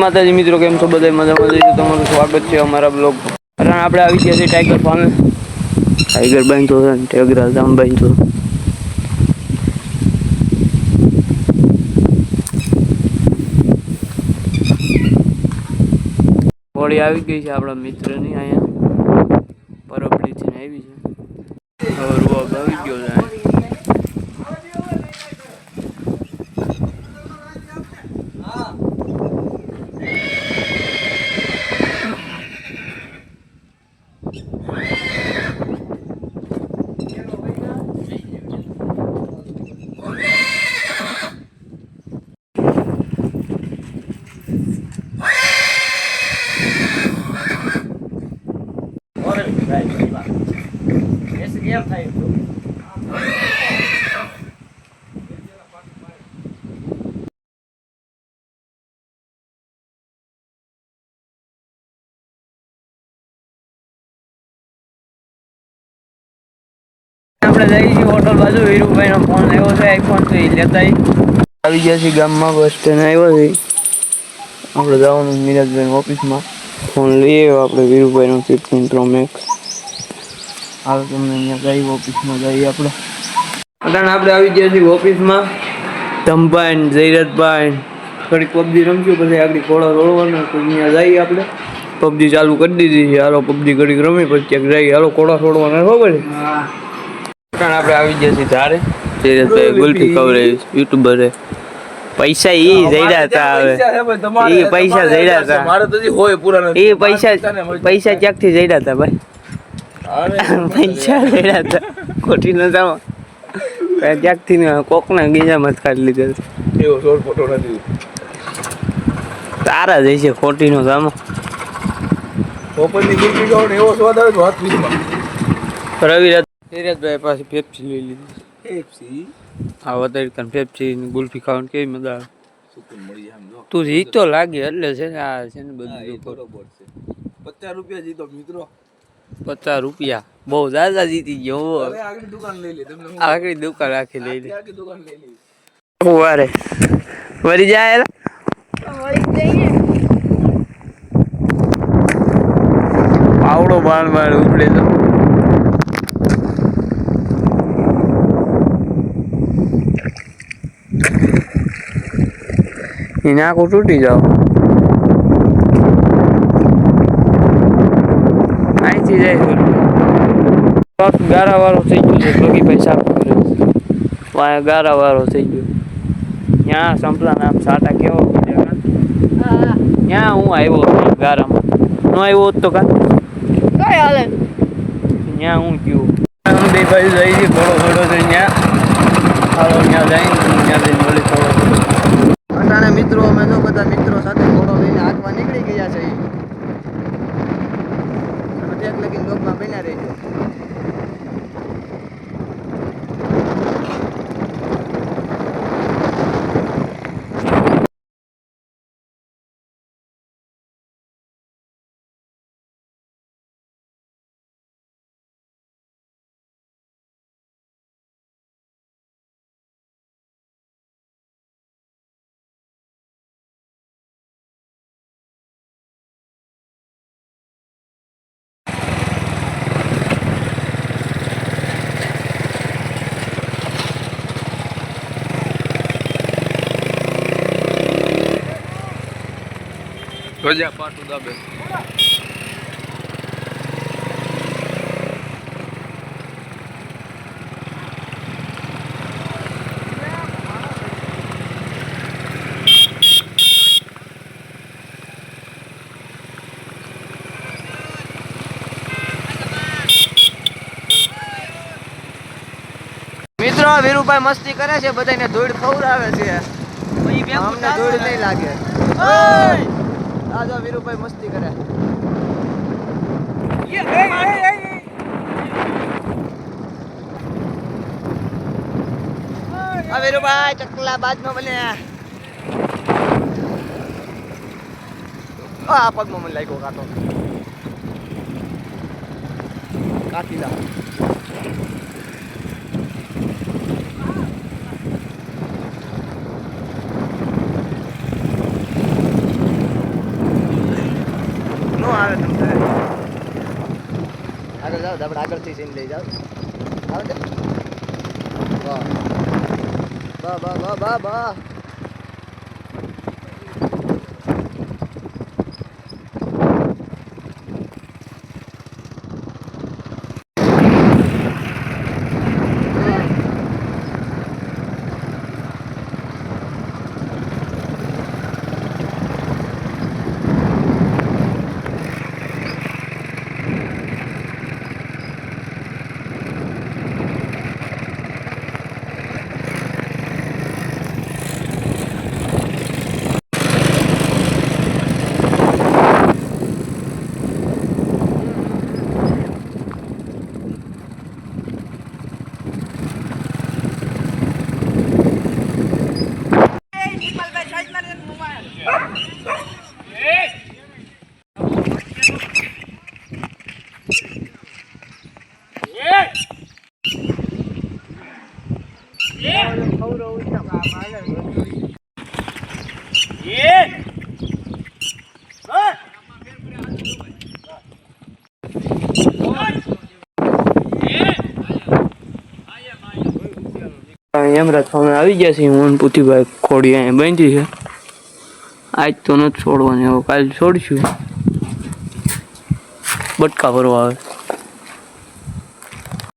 માતાજી મિત્રો, કેમ છો બધા? મજામાં જઈશું. તમારું સ્વાગત છે અમારા બ્લોગ. કારણ આપણે આવી ગયા છીએ ટાઈગર ફાર્મે. ટાઈગર બાંધતો છે ને ટેગરા જામ બાંધતો. હોળી આવી ગઈ છે આપણા મિત્રની. અહીંયા પરબડીથી આવી છે. હવે રૂવાબ આવી ગયો છે. આપણે જઈએ છીએ હોટલ બાજુ. વીરુભાઈનો ફોન આવ્યો છે, આઈફોન તો એ લેતા આવી ગયા છીએ ગામમાં. બસ સ્ટેન્ડ આવ્યો છે. આપણે જવાનું મિરાજભાઈ ઓફિસમાં. ફોન લઈએ આપણે વીરુભાઈનો 15 Pro Max. હાલ તમને અહીંયા જઈએ ઓફિસમાં જઈએ આપણે. અત્યારે આપણે આવી ગયા છીએ ઓફિસમાં. ધમભાઈ જયરાજભાઈ ઘડીક પબજી રમશું, પછી આગળ ઘોડા રોડવાના. તો અહીંયા જઈએ આપણે. પબજી ચાલુ કરી દીધી છે. હાલો પબજી ઘડીક રમી પછી ક્યાંક જઈએ. હાલો ઘોડા છોડવાના ખબર છે. આપણે આવી ગયા છીએ ધારે. જયરાજભાઈ ગુલ્ફી ખવડાવી યુટ્યુબર છે. પૈસા ઈ જઈડા હતા. હવે ઈ પૈસા જઈડા હતા. મારે તો હોય પૂરા ઈ પૈસા ક્યાંકથી જઈડા હતા ભાઈ? પૈસા જઈડા હતા. ખોટી ન જાવ ક્યાંકથી ને કોકના ગીજામાં જ કાઢી લીધા. એવો સોળ ફોટો નથી. તારા જ છે. ખોટી નો જામો ઓપનની ગુલ્ફી ખાવ ને એવો સ્વાદ આવે તો હાથ વીસમાં. રવિરાજ જયરાજભાઈ પાસે પેપ્સી લઈ લીધી. પેપ્સી હા વધારે કાન પેપ્સી ની ગુલ્ફી ખાવાની કેવી મજા આવે. સુકૂન મળી જાય. આમ તું જીતો લાગે એટલે છે ને. આ છે ને બધું બરોબર છે. 50 રૂપિયા જીતો મિત્રો. 50 રૂપિયા બહુ જ્યાદા જીતી ગયો. હવે આગળ દુકાન લઈ લે. તમને આગળ દુકાન રાખી લઈ લે. આગળ દુકાન લઈ લે. વારે વરી જાય. વરી જઈએ. પાવડો બાણ બાણ ઉપડે તો એના આખું તૂટી જાવ. અહીંથી જાય ગારા વાળો થઈ ગયો છે. પગી પૈસા કર્યો ગારા વાળો થઈ ગયો. ત્યાં સંપલા નામ સાટા કેવો ત્યાં હું આવ્યો ગારામાં. ન આવ્યો હોત તો કા કઈ હાલે. ત્યાં હું કયું બે બાજુ જઈ છે. થોડો થોડો છે ત્યાં. હાલો ત્યાં જઈને ત્યાં જઈને મળી થોડો. અટાણે મિત્રો અમે તો બધા મિત્રો સાથે ઘોડો લઈને હાથમાં નીકળી ગયા છે. ટેક લગીને લોકમાં બન્યા રહેજો. રજા પાટું દાબે. મિત્રો વીરુભાઈ મસ્તી કરે છે. બધાને ધૂળ ખવડાવે છે. અમને ધૂળ નહીં લાગે. આ જો વીરુભાઈ મસ્તી કરે. આ વીરુભાઈ ચકલા બાજમાં બને. આ પગમાં મને લાગ્યો કાંટો. કાઢી લા. આગળ જાઓ આપણે આગળથી સીન લઈ જાઓ આવો ને વાહ વાહ વાહ વાહ વાહ વાહ યમરાજ ફોન આવી ગયા છે હું પુતીભાઈ ખોડી અહીંયા બાંધી છે આજ તો નથી છોડવાની હવે કાલે છોડશું બટકા ભરવા આવે